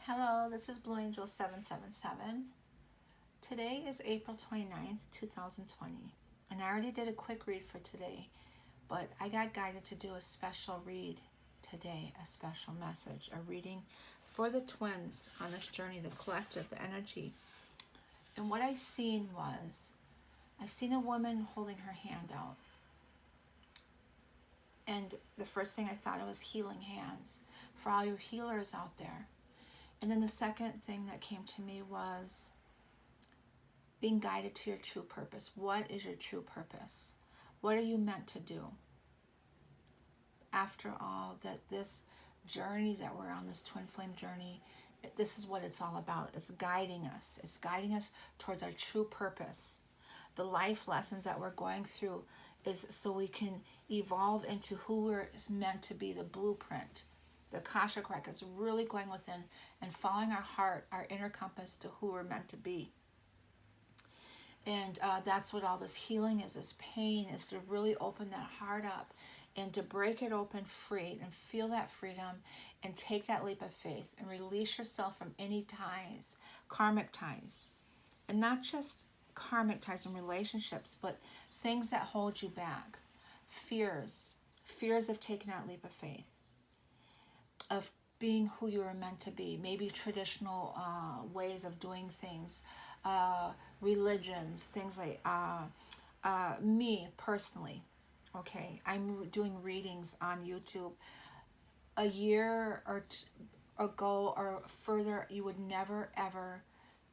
Hello, this is Blue Angel 777. Today is April 29th, 2020. And I already did a quick read for today, but I got guided to do a special read today, a special message, a reading for the twins on this journey, the collective, the energy. And what I seen a woman holding her hand out. And the first thing I thought of was healing hands for all you healers out there. And then the second thing that came to me was being guided to your true purpose. What is your true purpose? What are you meant to do? After all, that this journey that we're on, this twin flame journey, this is what it's all about. It's guiding us. It's guiding us towards our true purpose. The life lessons that we're going through is so we can evolve into who we're meant to be, the blueprint. The Akashic Records, really going within and following our heart, our inner compass to who we're meant to be. And that's what all this healing is, this pain, is to really open that heart up and to break it open free and feel that freedom and take that leap of faith and release yourself from any ties, karmic ties. And not just karmic ties in relationships, but things that hold you back. Fears of taking that leap of faith, of being who you were meant to be, maybe traditional ways of doing things, religions, things like me personally, okay, I'm doing readings on YouTube. A year or ago or further, you would never ever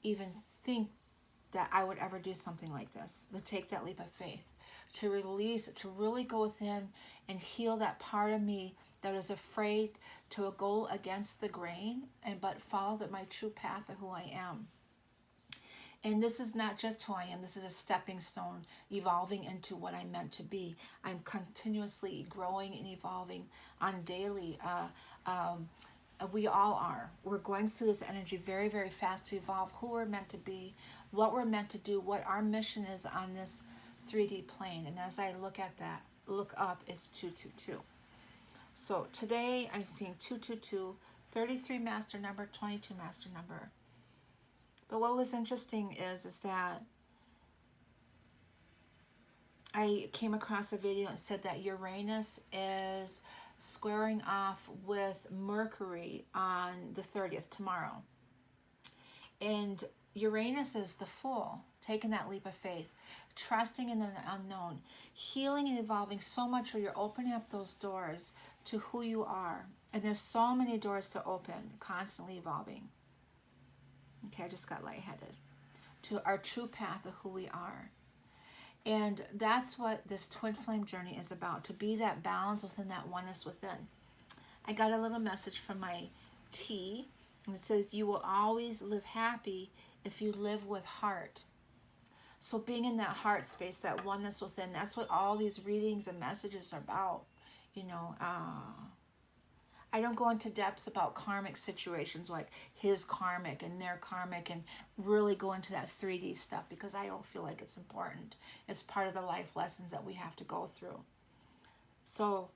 even think that I would ever do something like this, to take that leap of faith, to release, to really go within and heal that part of me that is afraid to go against the grain, but follow my true path of who I am. And this is not just who I am. This is a stepping stone, evolving into what I'm meant to be. I'm continuously growing and evolving on daily. We all are. We're going through this energy very, very fast to evolve who we're meant to be, what we're meant to do, what our mission is on this 3D plane. And as I look at that, look up, it's 222. So today I'm seeing 222, 33 master number, 22 master number. But what was interesting is that I came across a video and said that Uranus is squaring off with Mercury on the 30th, tomorrow. And Uranus is the Fool, taking that leap of faith, trusting in the unknown, healing and evolving so much where you're opening up those doors to who you are. And there's so many doors to open, constantly evolving. Okay, I just got lightheaded. To our true path of who we are. And that's what this twin flame journey is about, to be that balance within, that oneness within. I got a little message from my T, and it says, you will always live happy if you live with heart. So being in that heart space, that oneness within, that's what all these readings and messages are about. You know, I don't go into depths about karmic situations like his karmic and their karmic and really go into that 3D stuff because I don't feel like it's important. It's part of the life lessons that we have to go through. So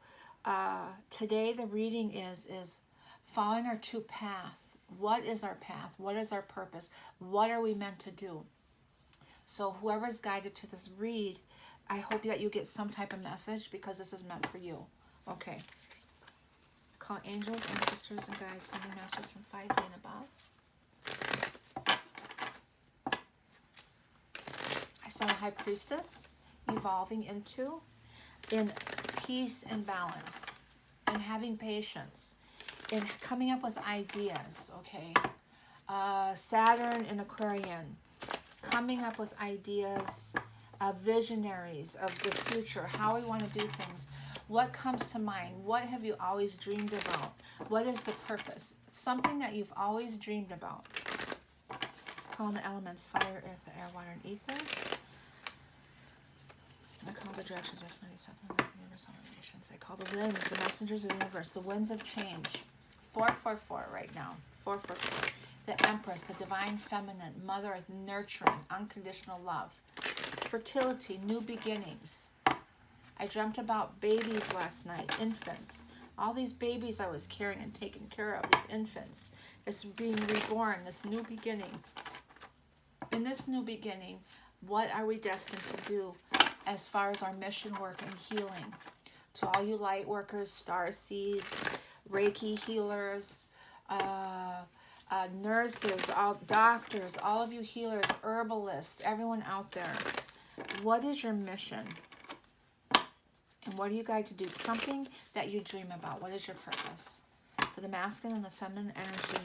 today the reading is following our true path. What is our path? What is our purpose? What are we meant to do? So whoever's guided to this read, I hope that you get some type of message because this is meant for you. Okay. Call angels, ancestors, and guides, sending masters from 5D and above. I saw a high priestess evolving into in peace and balance and having patience and coming up with ideas, okay? Saturn and Aquarian, coming up with ideas, visionaries of the future, how we want to do things. What comes to mind? What have you always dreamed about? What is the purpose? Something that you've always dreamed about. Call in the elements, fire, earth, air, water, and ether. I call the directions, West 97, the universal relations. I call the winds, the messengers of the universe, the winds of change. 444 right now. 444. The Empress, the divine feminine, Mother Earth, nurturing, unconditional love. Fertility, new beginnings. I dreamt about babies last night, infants, All these babies I was carrying and taking care of, these infants, it's being reborn, this new beginning. In this new beginning, what are we destined to do as far as our mission work and healing? To all you light workers, star seeds, Reiki healers, nurses, all doctors, all of you healers, herbalists, everyone out there, what is your mission? And what are you guys to do? Something that you dream about. What is your purpose? For the masculine and the feminine energy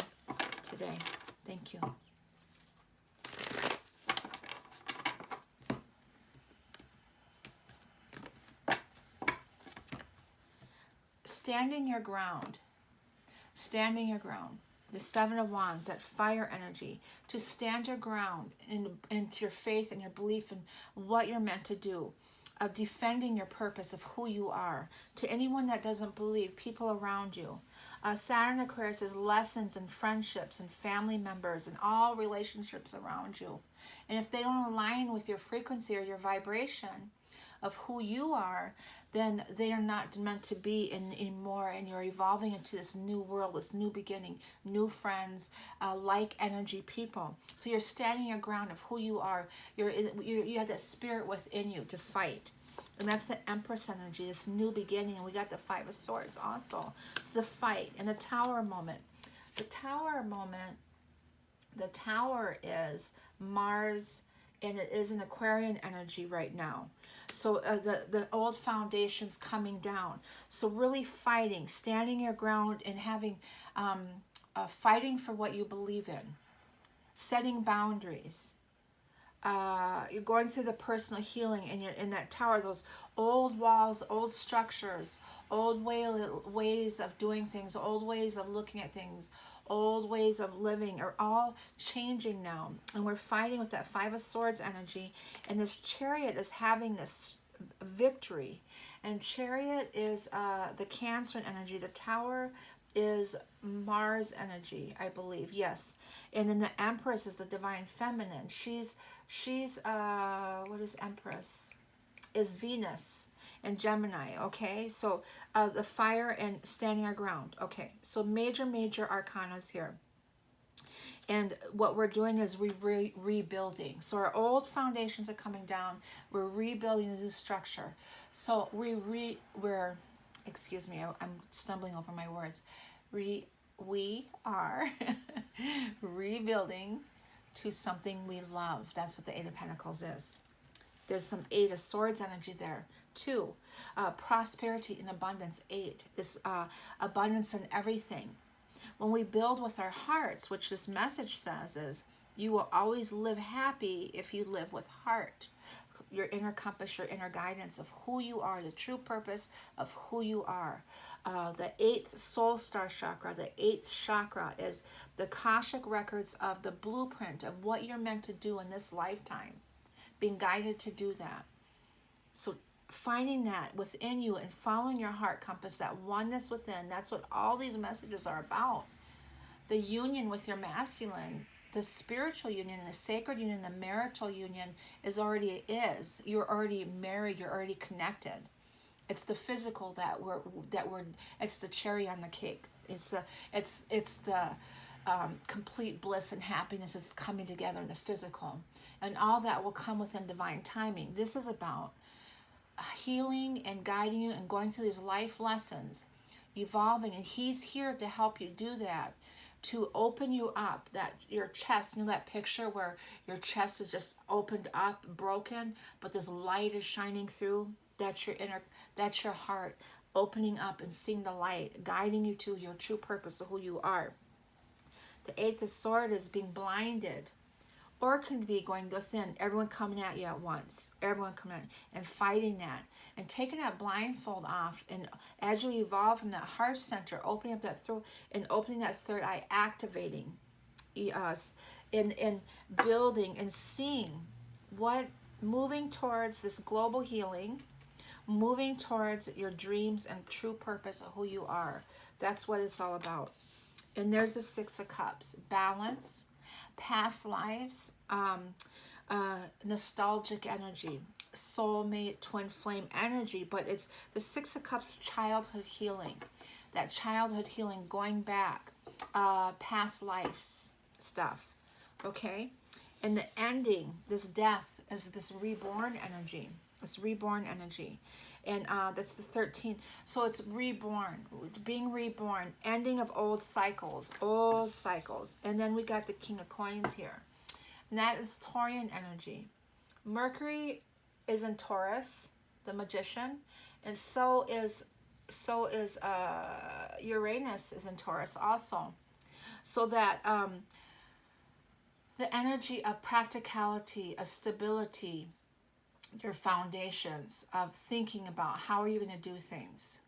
today. Thank you. Standing your ground. Standing your ground. The Seven of Wands, that fire energy. To stand your ground into your faith and your belief in what you're meant to do. Of defending your purpose of who you are. To anyone that doesn't believe, people around you. Saturn Aquarius is lessons and friendships and family members and all relationships around you. And if they don't align with your frequency or your vibration of who you are, then they are not meant to be anymore, and you're evolving into this new world, this new beginning, new friends, like energy people. So you're standing your ground of who you are. You have that spirit within you to fight. And that's the Empress energy, this new beginning. And we got the Five of Swords also. So the fight and the Tower moment. The Tower moment, the Tower is Mars, and it is an Aquarian energy right now. So the old foundation's coming down. So really fighting, standing your ground, and having fighting for what you believe in. Setting boundaries. You're going through the personal healing, and you're in that tower, those old walls, old structures, old ways of doing things, old ways of looking at things, old ways of living are all changing now. And we're fighting with that Five of Swords energy, and this Chariot is having this victory. And Chariot is the Cancer energy. The Tower is Mars energy, I believe. Yes. And then the Empress is the divine feminine. She's what is Empress? Is Venus and Gemini. Okay, so the fire and standing our ground. Okay, so major arcanas here. And what we're doing is rebuilding. So our old foundations are coming down. We're rebuilding a new structure. So we're excuse me, I'm stumbling over my words. We are rebuilding to something we love. That's what the Eight of Pentacles is. There's some Eight of Swords energy there. 2, prosperity and abundance. 8 is abundance in everything. When we build with our hearts, which this message says is, you will always live happy if you live with heart. Your inner compass, your inner guidance of who you are, the true purpose of who you are. The 8th soul star chakra, the 8th chakra is the Akashic records of the blueprint of what you're meant to do in this lifetime. Being guided to do that. So finding that within you and following your heart compass, that oneness within, that's what all these messages are about. The union with your masculine, the spiritual union, the sacred union, the marital union you're already married, you're already connected. It's the physical that we're it's the cherry on the cake. It's the complete bliss and happiness is coming together in the physical, and all that will come within divine timing. This is about healing and guiding you and going through these life lessons, evolving, and he's here to help you do that, to open you up, that your chest, you know that picture where your chest is just opened up, broken, but this light is shining through? That's your heart opening up and seeing the light, guiding you to your true purpose of who you are. The 8th of Swords is being blinded, or it can be going within, everyone coming at you at once, everyone coming at you, and fighting that, and taking that blindfold off, and as you evolve from that heart center, opening up that throat, and opening that third eye, activating us, in building and seeing moving towards this global healing, moving towards your dreams and true purpose of who you are. That's what it's all about. And there's the 6 of Cups, balance, past lives, nostalgic energy, soulmate, twin flame energy, but it's the 6 of Cups, childhood healing. that childhood healing, going back, past lives stuff, okay? And the ending, this death, is this reborn energy. It's reborn energy. And that's the 13. So it's reborn, being reborn, ending of old cycles. And then we got the King of Coins here. And that is Taurian energy. Mercury is in Taurus, the magician, and so is Uranus is in Taurus also. So that the energy of practicality, of stability, your foundations, of thinking about how are you going to do things,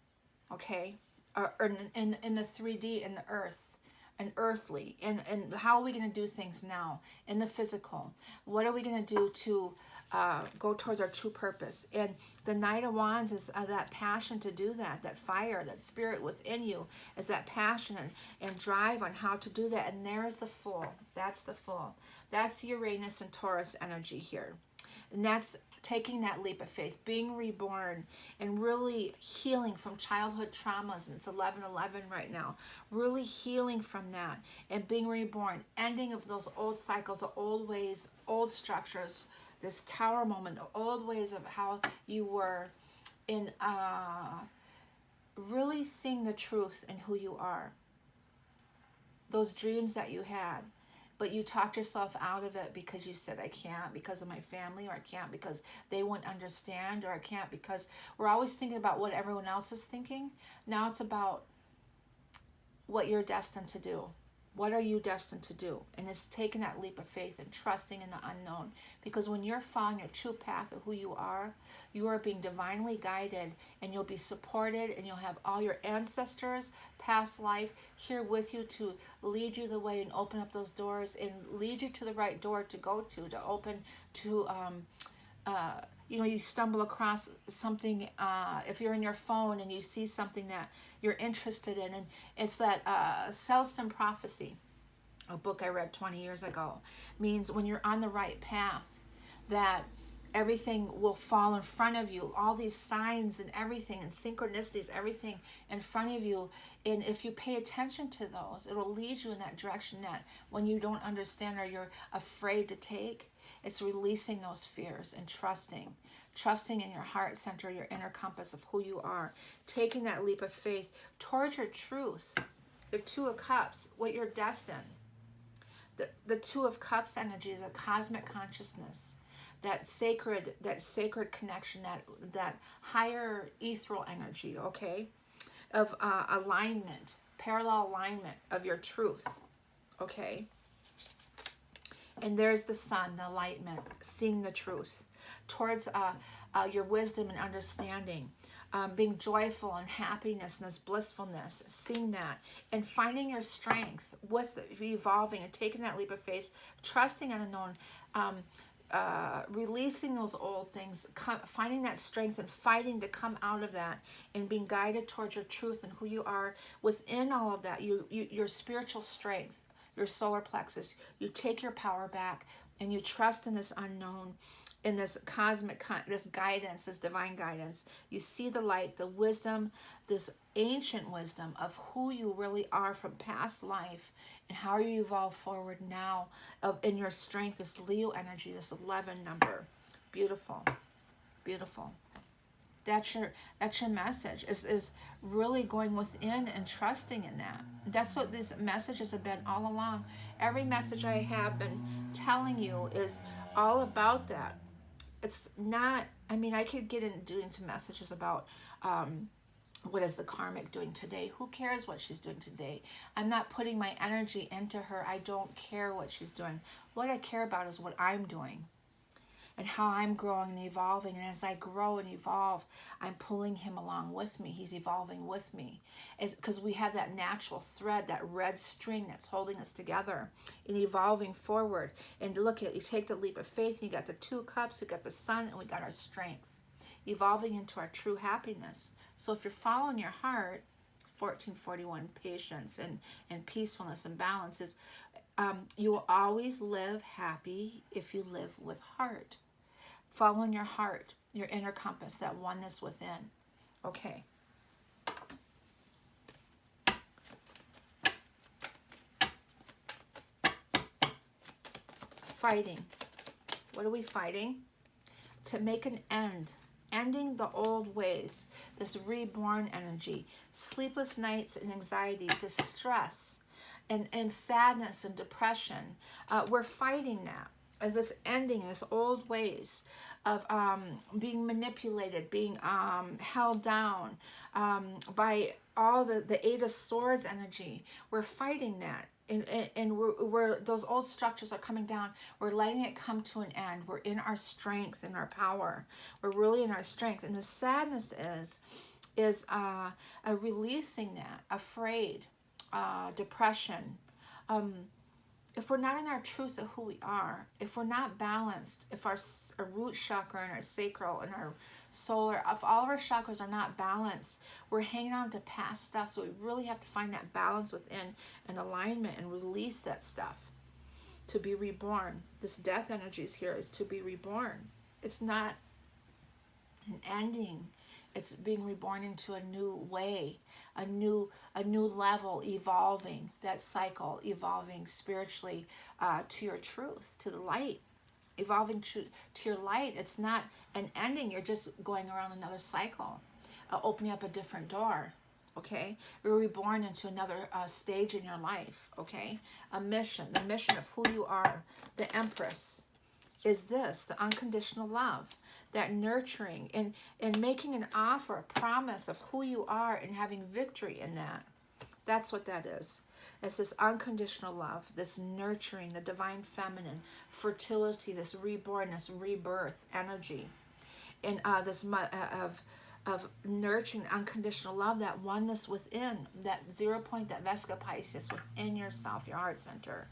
okay? Or in the 3D, in the earth, and earthly, and how are we going to do things now in the physical? What are we going to do to go towards our true purpose? And the Knight of Wands is that passion to do that, that fire, that spirit within you is that passion and drive on how to do that. And there's the Fool. That's the Fool. That's Uranus and Taurus energy here. And that's taking that leap of faith, being reborn, and really healing from childhood traumas. And it's 11/11 right now. Really healing from that and being reborn. Ending of those old cycles, old ways, old structures. This tower moment, old ways of how you were in really seeing the truth in who you are. Those dreams that you had. But you talked yourself out of it because you said, I can't because of my family, or I can't because they won't understand, or I can't because we're always thinking about what everyone else is thinking. Now it's about what you're destined to do. What are you destined to do? And it's taking that leap of faith and trusting in the unknown. Because when you're following your true path of who you are being divinely guided, and you'll be supported, and you'll have all your ancestors, past life, here with you to lead you the way and open up those doors and lead you to the right door to go to open to, you stumble across something, if you're in your phone and you see something that you're interested in, and it's that Celestine Prophecy, a book I read 20 years ago, means when you're on the right path, that everything will fall in front of you, all these signs and everything, and synchronicities, everything in front of you, and if you pay attention to those, it will lead you in that direction that when you don't understand or you're afraid to take, it's releasing those fears and trusting in your heart center, your inner compass of who you are, taking that leap of faith towards your truth. The Two of Cups, what you're destined. The Two of Cups energy is a cosmic consciousness, that sacred connection, that higher ethereal energy, okay, of alignment, parallel alignment of your truth, okay. And there's the Sun, the enlightenment, seeing the truth towards your wisdom and understanding, being joyful and happiness and this blissfulness, seeing that and finding your strength with evolving and taking that leap of faith, trusting in unknown, releasing those old things, finding that strength and fighting to come out of that, and being guided towards your truth and who you are within all of that, your spiritual strength, your solar plexus. You take your power back and you trust in this unknown, in this cosmic, this guidance, this divine guidance. You see the light, the wisdom, this ancient wisdom of who you really are from past life, and how you evolve forward now in your strength, this Leo energy, this 11 number. Beautiful, beautiful. That's your message, is really going within and trusting in that. That's what these messages have been all along. Every message I have been telling you is all about that. It's not, I could get into messages about what is the karmic doing today. Who cares what she's doing today? I'm not putting my energy into her. I don't care what she's doing. What I care about is what I'm doing and how I'm growing and evolving. And as I grow and evolve, I'm pulling him along with me. He's evolving with me. It's because we have that natural thread, that red string that's holding us together in evolving forward. And look at, you take the leap of faith, and you got the Two Cups, you got the Sun, and we got our strength. Evolving into our true happiness. So if you're following your heart, 1441, patience and peacefulness and balance is, you will always live happy if you live with heart. Following your heart, your inner compass, that oneness within. Okay. fighting. What are we fighting? To make an end. Ending the old ways. This reborn energy. Sleepless nights and anxiety. This stress and sadness and depression. We're fighting that. This ending, this old ways of being manipulated, being held down by all the Eight of Swords energy. We're fighting that. And we're those old structures are coming down. We're letting it come to an end. We're in our strength and our power. We're really in our strength. And the sadness is releasing that, afraid, depression. If we're not in our truth of who we are, if we're not balanced, if our root chakra and our sacral and our solar, if all of our chakras are not balanced, we're hanging on to past stuff. So we really have to find that balance within and alignment and release that stuff to be reborn. This death energy is here, is to be reborn. It's not an ending. It's being reborn into a new way, a new level, evolving that cycle, evolving spiritually to your truth, to the light, evolving to your light. It's not an ending. You're just going around another cycle, opening up a different door. Okay, you're reborn into another stage in your life. Okay, a mission, the mission of who you are, the Empress, is this, the unconditional love, that nurturing and making an offer, a promise of who you are and having victory in that. That's what that is. It's this unconditional love, this nurturing, the divine feminine, fertility, this reborn, this rebirth energy, and this of nurturing unconditional love, that oneness within, that 0 point, that Vesica Piscis within yourself, your heart center,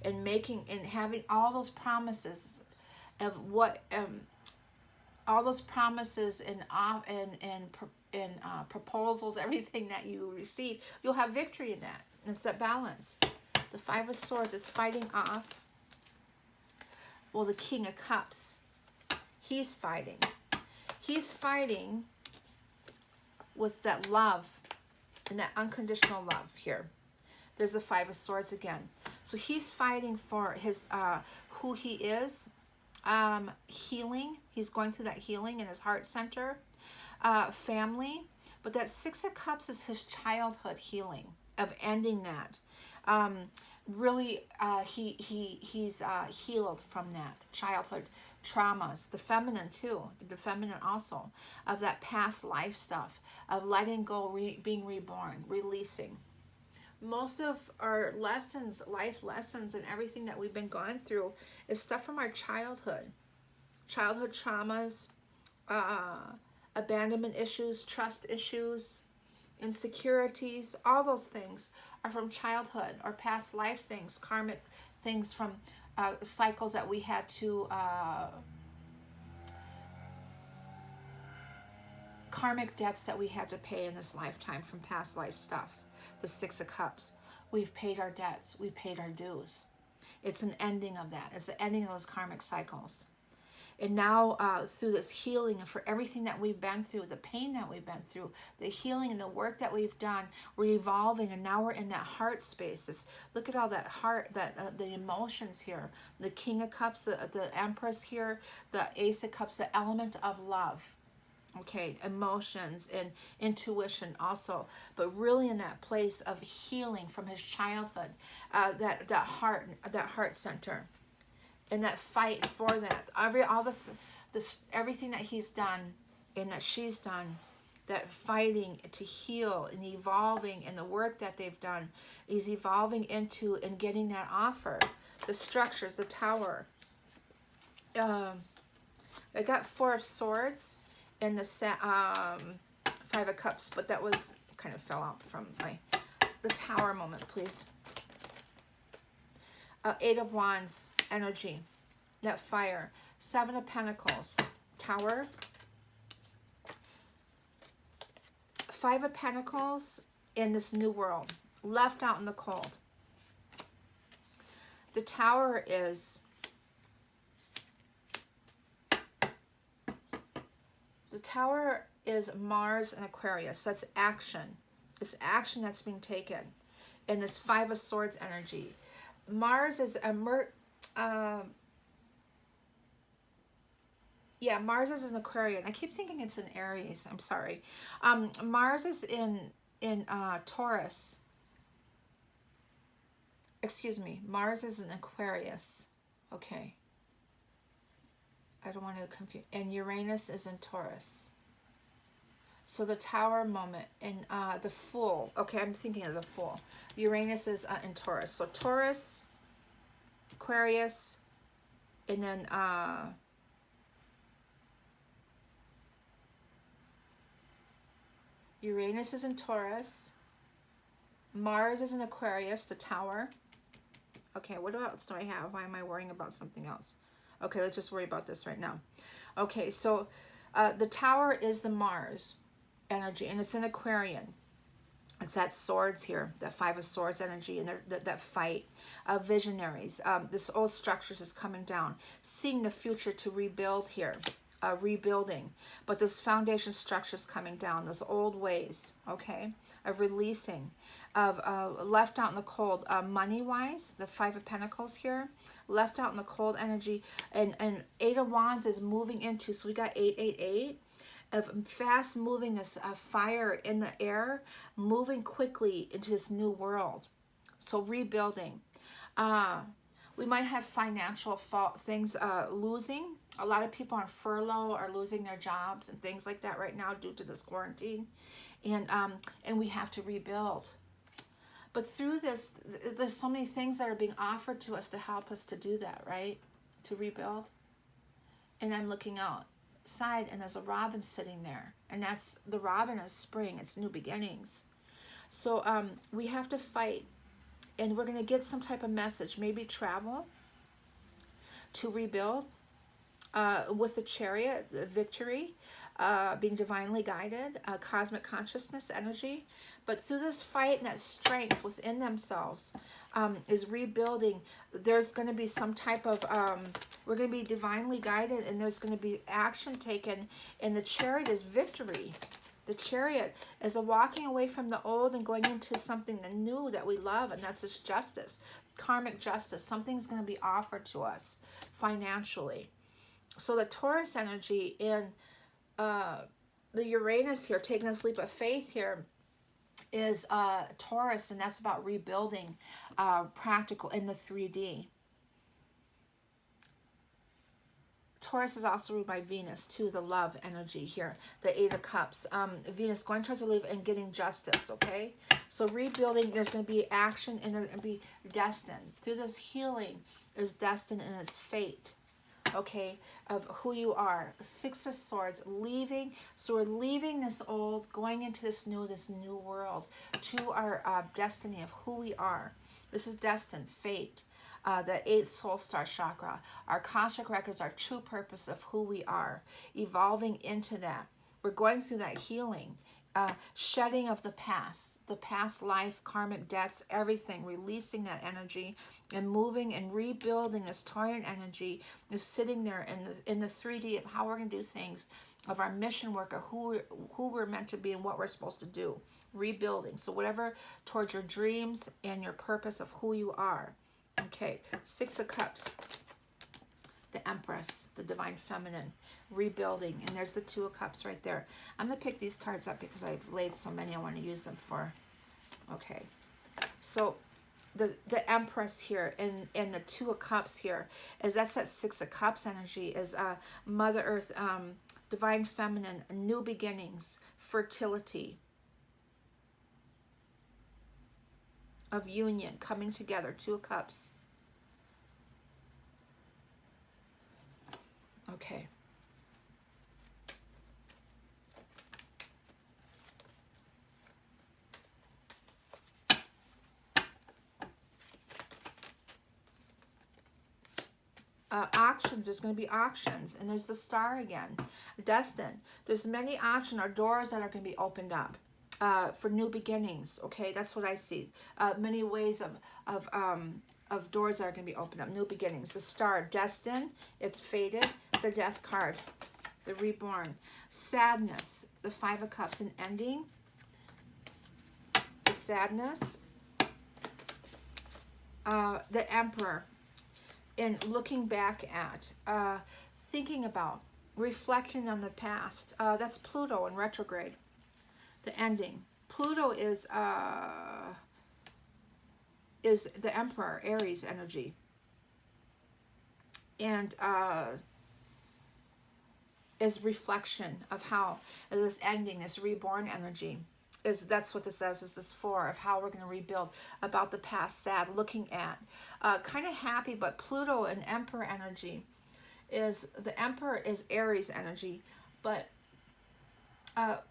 and making and having all those promises of what all those promises and proposals, everything that you receive, you'll have victory in that. It's that balance. The Five of Swords is fighting off, well, the King of Cups. He's fighting. He's fighting with that love and that unconditional love here. There's the Five of Swords again. So he's fighting for his who he is, healing. He's going through that healing in his heart center, family. But that Six of Cups is his childhood healing, of ending that. Really, he's healed from that childhood traumas. The feminine too, the feminine also, of that past life stuff, of letting go, being reborn, releasing. Most of our lessons, life lessons, and everything that we've been going through is stuff from our childhood traumas, abandonment issues, trust issues, insecurities. All those things are from childhood or past life things, karmic things from cycles that we had to karmic debts that we had to pay in this lifetime from past life stuff. The Six of Cups. We've paid our debts. We've paid our dues. It's an ending of that. It's the ending of those karmic cycles. And now through this healing and for everything that we've been through, the pain that we've been through, the healing and the work that we've done, we're evolving, and now we're in that heart space. Look at all that heart, that the emotions here. The King of Cups, the Empress here, the Ace of Cups, the element of love. Okay, emotions and intuition also, but really in that place of healing from his childhood, that heart center, and that fight for that. Everything that he's done and that she's done, that fighting to heal and evolving, and the work that they've done is evolving into and getting that offer. The structures, the Tower. I got Four of Swords and the Five of Cups, but that was kind of fell out from the Tower moment, please. Eight of Wands energy, that fire. Seven of Pentacles, Tower. Five of Pentacles in this new world, left out in the cold. The Tower is Mars and Aquarius. So that's action. It's action that's being taken in this Five of Swords energy. Mars is Yeah, Mars is in Aquarian. I keep thinking it's in Aries. I'm sorry. Mars is in Taurus. Excuse me. Mars is in Aquarius. Okay. I don't want to confuse. And Uranus is in Taurus. So the Tower moment and the Fool. Okay, I'm thinking of the Fool. Uranus is in Taurus. So Taurus, Aquarius, and then Uranus is in Taurus. Mars is in Aquarius, the Tower. Okay, what else do I have? Why am I worrying about something else? Okay, let's just worry about this right now. Okay, so the Tower is the Mars energy, and it's in Aquarian. It's that swords here, that Five of Swords energy, and that fight of visionaries. This old structures is coming down, seeing the future to rebuild here, rebuilding. But this foundation structure is coming down, those old ways, okay, of releasing, of left out in the cold, money-wise, the Five of Pentacles here, left out in the cold energy, and Eight of Wands is moving into, so we got 888, of fast moving this fire in the air, moving quickly into this new world. So rebuilding. We might have financial things losing. A lot of people on furlough are losing their jobs and things like that right now due to this quarantine. And we have to rebuild. But through this, there's so many things that are being offered to us to help us to do that, right? To rebuild. And I'm looking outside, and there's a robin sitting there, and that's the robin is spring. It's new beginnings. So we have to fight, and we're going to get some type of message, maybe travel to rebuild with the Chariot, the victory, being divinely guided, cosmic consciousness energy. But through this fight and that strength within themselves is rebuilding. There's going to be some type of, we're going to be divinely guided, and there's going to be action taken. And the Chariot is victory. The Chariot is a walking away from the old and going into something new that we love, and that's this justice, karmic justice. Something's going to be offered to us financially. So the Taurus energy in the Uranus here, taking this leap of faith here, is Taurus, and that's about rebuilding, practical in the 3D. Taurus is also ruled by Venus too, the love energy here, the Eight of Cups. Venus going towards the live and getting justice, okay? So rebuilding, there's going to be action, and there's going to be destined. Through this healing is destined in its fate, okay, of who you are. Six of Swords, leaving. So we're leaving this old, going into this new world, to our destiny of who we are. This is destined, fate. The 8th soul star chakra. Our Akashic records, our true purpose of who we are, evolving into that. We're going through that healing, shedding of the past life, karmic debts, everything, releasing that energy and moving and rebuilding this Taurian energy is sitting there in the 3D of how we're going to do things, of our mission work, of who we're meant to be and what we're supposed to do. Rebuilding. So whatever towards your dreams and your purpose of who you are. Okay, Six of Cups, the Empress, the Divine Feminine, rebuilding, and there's the Two of Cups right there. I'm going to pick these cards up because I've laid so many I want to use them for. Okay, so the Empress here and the Two of Cups here, is that's that Six of Cups energy, is Mother Earth, Divine Feminine, new beginnings, fertility, of union, coming together, Two of Cups. Okay. Options, there's going to be options, and there's the Star again, destined. There's many options or doors that are going to be opened up for new beginnings. Okay, that's what I see. Many ways of doors that are going to be opened up, new beginnings. The Star, destined, it's fated. The Death card, the reborn. Sadness, the Five of Cups, an ending. The sadness. The Emperor, and looking back at, thinking about reflecting on the past. That's Pluto in retrograde, the ending. Pluto is the Emperor, Aries energy. And is reflection of how this ending, this reborn energy, that's what this says, is this for of how we're going to rebuild, about the past, sad, looking at, kind of happy. But Pluto and Emperor energy is, the Emperor is Aries energy, but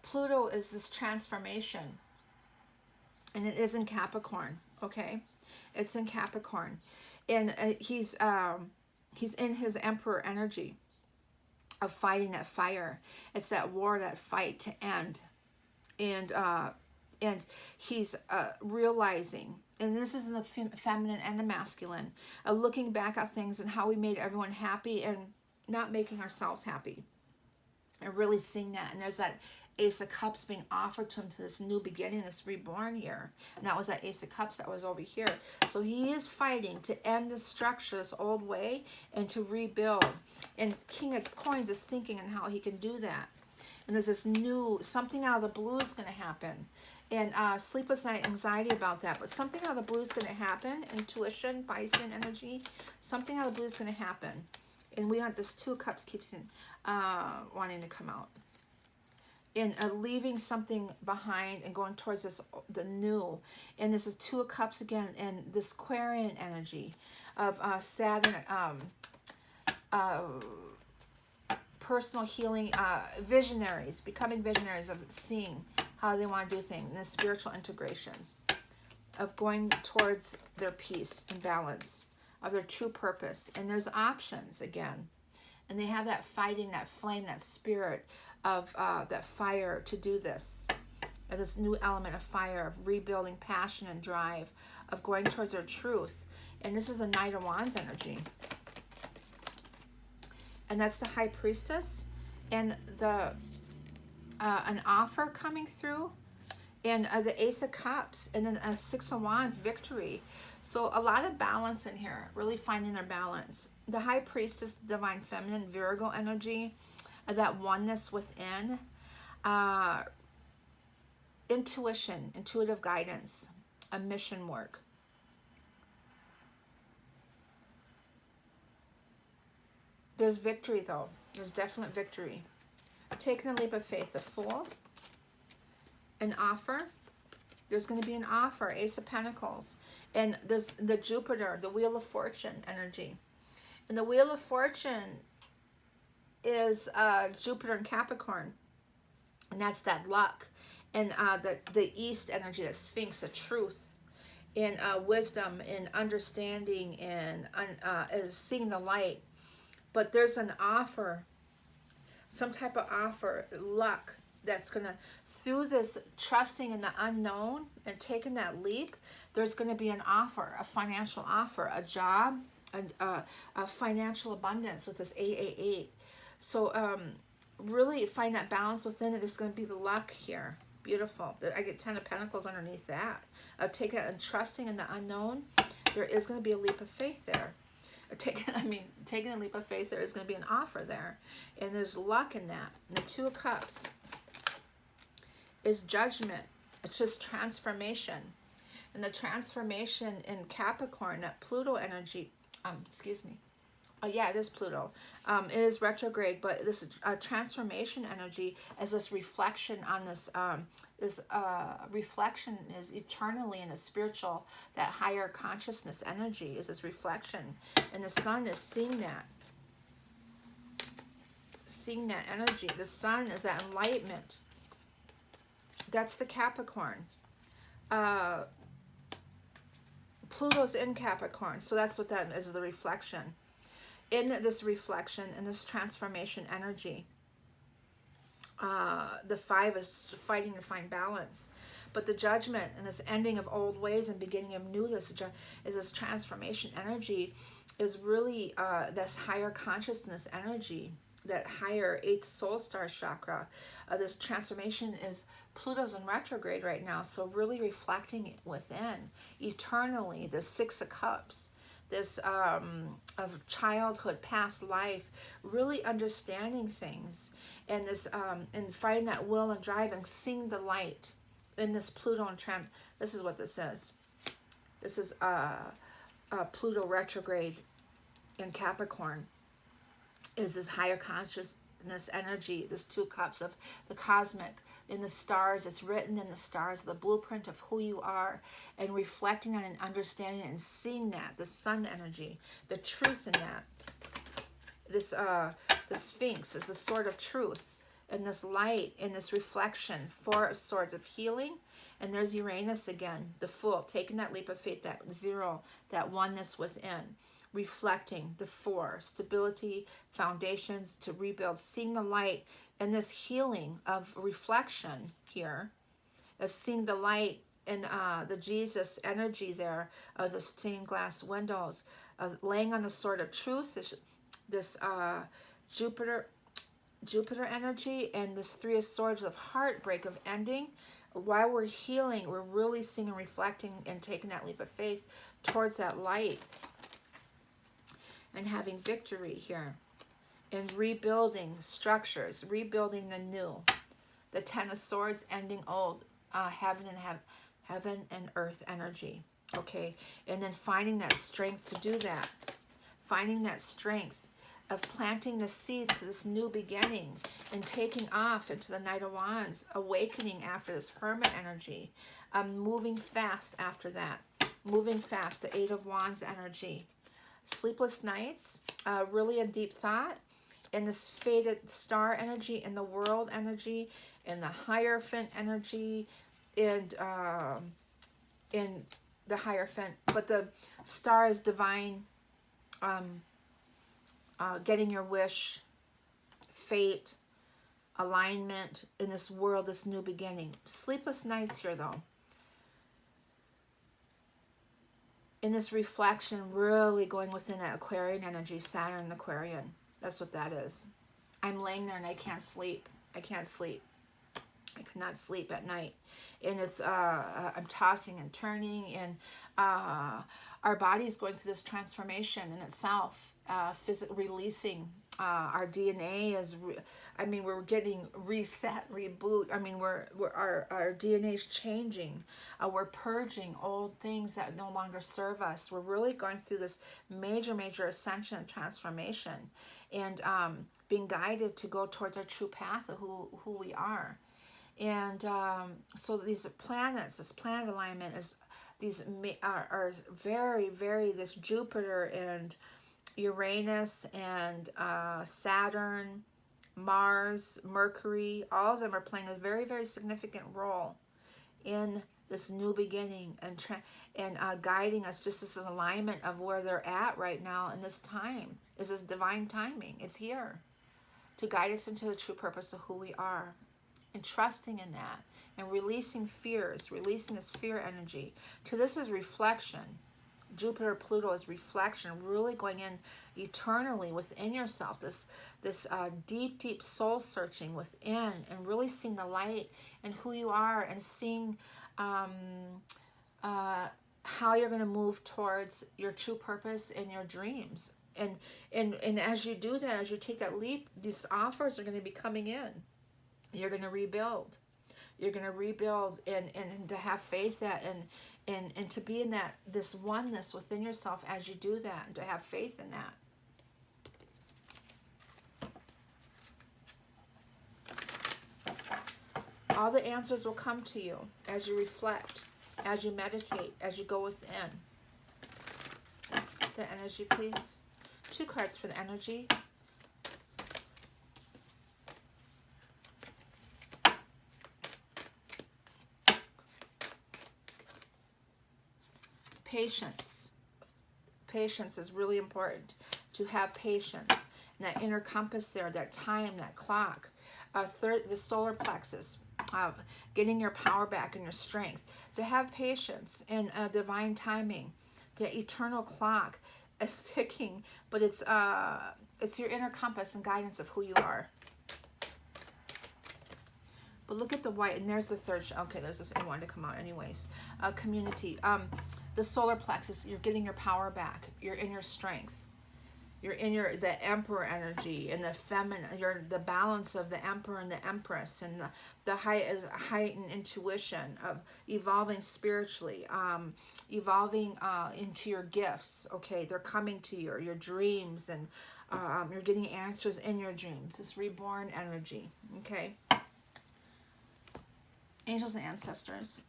Pluto is this transformation, and it is in Capricorn. Okay, it's in Capricorn, and he's in his Emperor energy of fighting that fire. It's that war, that fight to end. And he's realizing, and this is in the feminine and the masculine, looking back at things and how we made everyone happy and not making ourselves happy, and really seeing that. And there's that Ace of Cups being offered to him, to this new beginning, this reborn year. And that was that Ace of Cups that was over here. So he is fighting to end this structure, this old way, and to rebuild. And King of Coins is thinking on how he can do that. And there's this new, something out of the blue is going to happen. And sleepless night anxiety about that. But something out of the blue is going to happen. Intuition, Bison energy. Something out of the blue is going to happen. And we want this Two of Cups keeps wanting to come out. And leaving something behind and going towards this, the new. And this is Two of Cups again, and this Aquarian energy of Saturn, personal healing, visionaries, becoming visionaries of seeing how they want to do things, and the spiritual integrations of going towards their peace and balance, of their true purpose. And there's options again, and they have that fighting, that flame, that spirit of that fire to do this, and this new element of fire, of rebuilding passion and drive, of going towards their truth. And this is a Knight of Wands energy, and that's the High Priestess, and the an offer coming through, and the Ace of Cups, and then a Six of Wands, victory. So a lot of balance in here, really finding their balance. The High Priestess, Divine Feminine, Virgo energy, that oneness within, intuition, intuitive guidance, a mission work. There's victory though. There's definite victory. Taking a leap of faith, the Fool, an offer. There's going to be an offer, Ace of Pentacles. And there's the Jupiter, the Wheel of Fortune energy. And the Wheel of Fortune is Jupiter and Capricorn, and that's that luck, and the East energy, the Sphinx, the truth, and wisdom, and understanding, and seeing the light. But there's an offer, some type of offer, luck, that's gonna, through this trusting in the unknown and taking that leap, there's gonna be an offer, a financial offer, a job, a financial abundance with this 888. So really find that balance within it. Is going to be the luck here. Beautiful. I get 10 of Pentacles underneath that. Taking it and trusting in the unknown. There is going to be a leap of faith there. Taking a leap of faith, there is going to be an offer there. And there's luck in that. And the Two of Cups is judgment. It's just transformation. And the transformation in Capricorn, that Pluto energy, excuse me. Yeah, it is Pluto. It is retrograde, but this transformation energy is this reflection on this. This reflection is eternally in the spiritual, that higher consciousness energy is this reflection, and the Sun is seeing that energy. The Sun is that enlightenment. That's the Capricorn. Pluto's in Capricorn, so that's what that is, the reflection. In this reflection and this transformation energy, the Five is fighting to find balance, but the Judgment and this ending of old ways and beginning of new, this is this transformation energy, is really this higher consciousness energy, that higher 8th soul star chakra. This transformation is, Pluto's in retrograde right now, so really reflecting within eternally, the Six of Cups. this of childhood, past life, really understanding things, and this and finding that will and drive and seeing the light in this Pluto and this is what this is. This is Pluto retrograde in Capricorn, is this higher consciousness energy, this 2 cups of the cosmic in the stars. It's written in the stars, the blueprint of who you are, and reflecting on and understanding and seeing that, the sun energy, the truth in that. This the Sphinx is the sword of truth, and this light and this reflection, 4 of swords of healing. And there's Uranus again, the Fool, taking that leap of faith, that 0, that oneness within, reflecting the 4, stability, foundations to rebuild, seeing the light, and this healing of reflection here, of seeing the light and the Jesus energy there, of the stained glass windows, of laying on the sword of truth, this Jupiter energy, and this 3 of swords of heartbreak, of ending. While we're healing, we're really seeing and reflecting and taking that leap of faith towards that light and having victory here, and rebuilding structures, rebuilding the new. The 10 of swords, ending old, heaven and earth energy. Okay, and then finding that strength to do that, finding that strength of planting the seeds to this new beginning and taking off into the Knight of Wands, awakening after this Hermit energy, moving fast after that, moving fast, the 8 of Wands energy. Sleepless nights, really a deep thought, and this faded star energy, and the world energy, and the Hierophant energy, and in the Hierophant, but the star is divine, getting your wish, fate, alignment in this world, this new beginning. Sleepless nights here though. In this reflection, really going within that Aquarian energy, Saturn Aquarian. That's what that is. I'm laying there and I can't sleep. I can't sleep. I cannot sleep at night. And it's, I'm tossing and turning, and our body's going through this transformation in itself, releasing our DNA is, we're getting reset, reboot. Our DNA is changing. We're purging old things that no longer serve us. We're really going through this major ascension and transformation, and being guided to go towards our true path of who we are. And so these planets, this planet alignment is, these are very, this Jupiter and Uranus and Saturn, Mars, Mercury, all of them are playing a very significant role in this new beginning, and guiding us. Just this alignment of where they're at right now in this time is this divine timing. It's here to guide us into the true purpose of who we are, and trusting in that, and releasing fears, releasing this fear energy. To this is reflection. Jupiter, Pluto is reflection, really going in eternally within yourself, this deep soul searching within, and really seeing the light and who you are, and seeing how you're going to move towards your true purpose and your dreams. And as you do that, as you take that leap, these offers are going to be coming in. You're going to rebuild. You're going to rebuild, and to have faith that, and to be in that, this oneness within yourself as you do that, and to have faith in that. All the answers will come to you as you reflect, as you meditate, as you go within. The energy, please. 2 cards for the energy. Patience. Patience is really important. To have patience. And that inner compass there, that time, that clock. The solar plexus. Getting your power back and your strength. To have patience and divine timing. The eternal clock is ticking, but it's your inner compass and guidance of who you are. But look at the white, and there's the third. Okay, there's this. I wanted to come out anyways. Community. The solar plexus. You're getting your power back. You're in your strength. You're in the emperor energy and the feminine. You're the balance of the emperor and the empress, and the heightened intuition of evolving spiritually, evolving into your gifts. Okay, they're coming to you, your dreams, and you're getting answers in your dreams. This reborn energy. Okay. Angels and ancestors.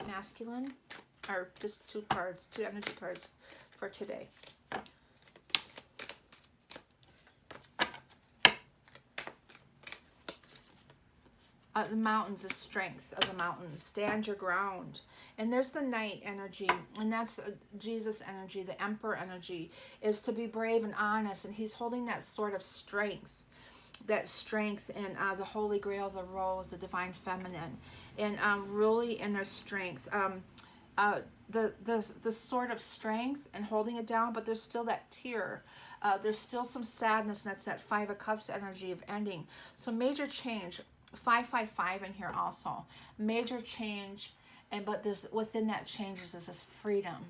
Masculine, or just two cards, two energy cards for today. The mountains, the strength of the mountains. Stand your ground. And there's the knight energy, and that's Jesus energy, the emperor energy, is to be brave and honest, and he's holding that sort of strength. That strength in the Holy Grail, the rose, the divine feminine, and really in their strength. The sort of strength and holding it down, but there's still that tear. There's still some sadness, and that's that Five of Cups energy of ending. So major change. 555 in here also. Major change, but there's within that change is this freedom.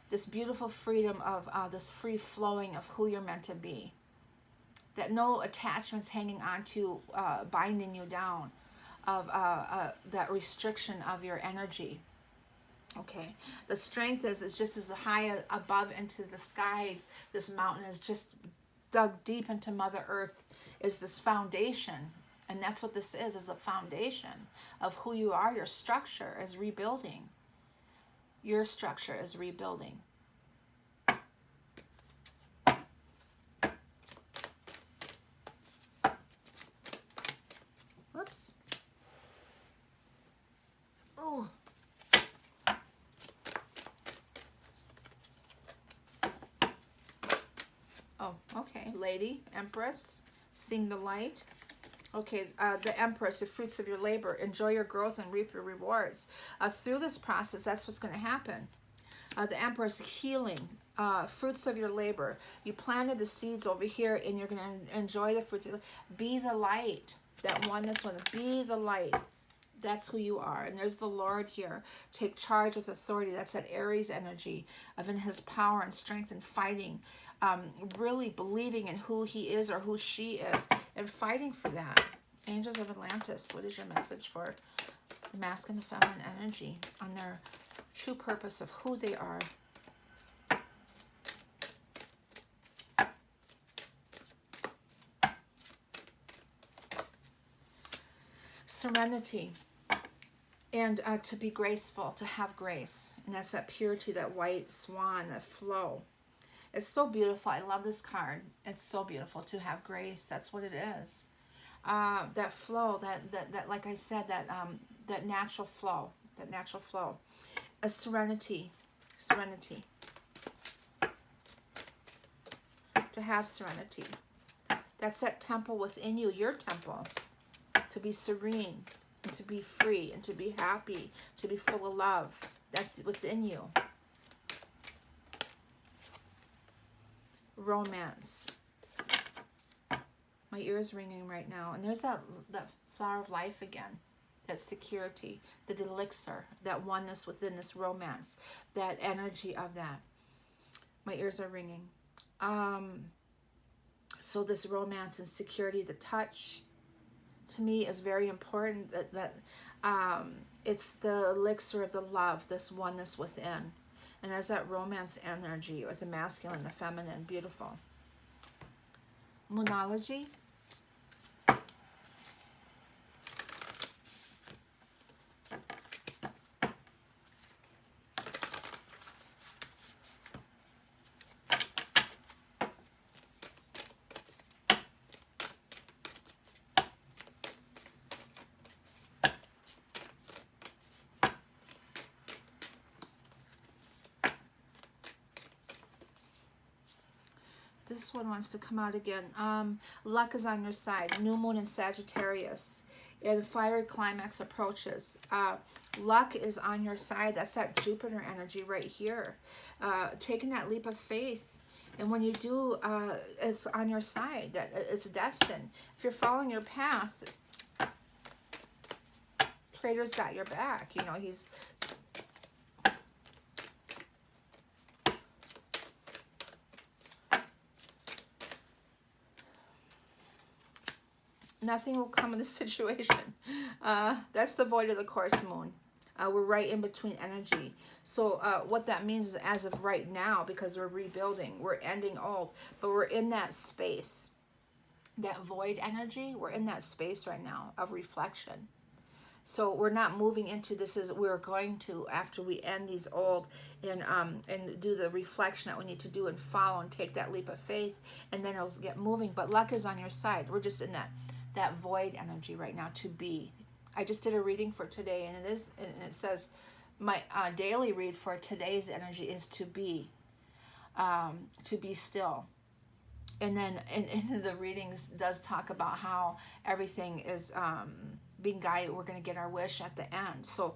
This beautiful freedom of this free flowing of who you're meant to be. That no attachments hanging on to binding you down, of that restriction of your energy. Okay, the strength is just as high above into the skies. This mountain is just dug deep into Mother Earth, is this foundation. And that's what this is the foundation of who you are. Your structure is rebuilding. Your structure is rebuilding. Whoops. Oh. Oh, okay. Lady, Empress, seeing the light. Okay, the Empress, the fruits of your labor. Enjoy your growth and reap your rewards. Through this process, that's what's going to happen. The Empress, healing, fruits of your labor. You planted the seeds over here, and you're going to enjoy the fruits. Be the light. That oneness one. Be the light. That's who you are. And there's the Lord here. Take charge with authority. That's that Aries energy of in his power and strength and fighting. Really believing in who he is or who she is and fighting for that. Angels of Atlantis, what is your message for the masculine and feminine energy on their true purpose of who they are? Serenity. And to be graceful, to have grace. And that's that purity, that white swan, that flow. It's so beautiful. I love this card. It's so beautiful to have grace. That's what it is. That flow, that like I said, that natural flow, a serenity, to have serenity. That's that temple within you, your temple, to be serene and to be free and to be happy, to be full of love. That's within you. Romance. My ear is ringing right now. And there's that flower of life again. That security, the elixir, that oneness within this romance, that energy of that. My ears are ringing. So this romance and security, the touch, to me is very important. That it's the elixir of the love, this oneness within. And there's that romance energy with the masculine, the feminine, beautiful. Moonology. This one wants to come out again. Luck is on your side. New moon in Sagittarius. And the fiery climax approaches. Luck is on your side. That's that Jupiter energy right here. Taking that leap of faith And when you do, it's on your side, that it's destined. If you're following your path, Creator's got your back. You know, he's... Nothing will come in this situation. That's the void of the course moon. We're right in between energy. So what that means is, as of right now, because we're rebuilding, we're ending old, but we're in that space, that void energy. We're in that space right now of reflection. So we're not moving into this. Is we're going to, after we end these old, and do the reflection that we need to do, and follow and take that leap of faith, and then it'll get moving. But luck is on your side. We're just in that void energy right now, to be. I just did a reading for today, and it says my daily read for today's energy is to be still. And then in the readings does talk about how everything is being guided. We're going to get our wish at the end. So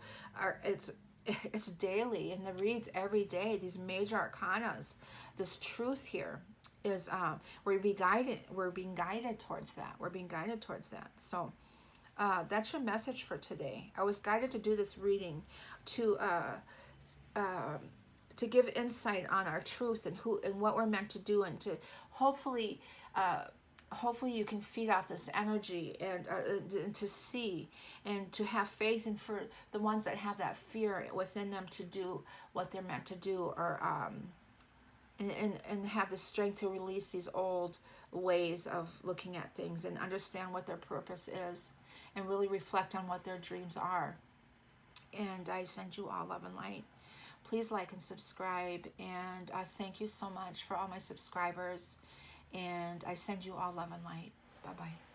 it's daily, and the reads every day. These major arcanas, this truth here is we're being guided towards that. We're being guided towards that. So that's your message for today. I was guided to do this reading to give insight on our truth, and who and what we're meant to do, and to hopefully you can feed off this energy, and to see and to have faith, and for the ones that have that fear within them to do what they're meant to do, or and have the strength to release these old ways of looking at things, and understand what their purpose is, and really reflect on what their dreams are. And I send you all love and light. Please like and subscribe, and thank you so much for all my subscribers, and I send you all love and light. Bye-bye.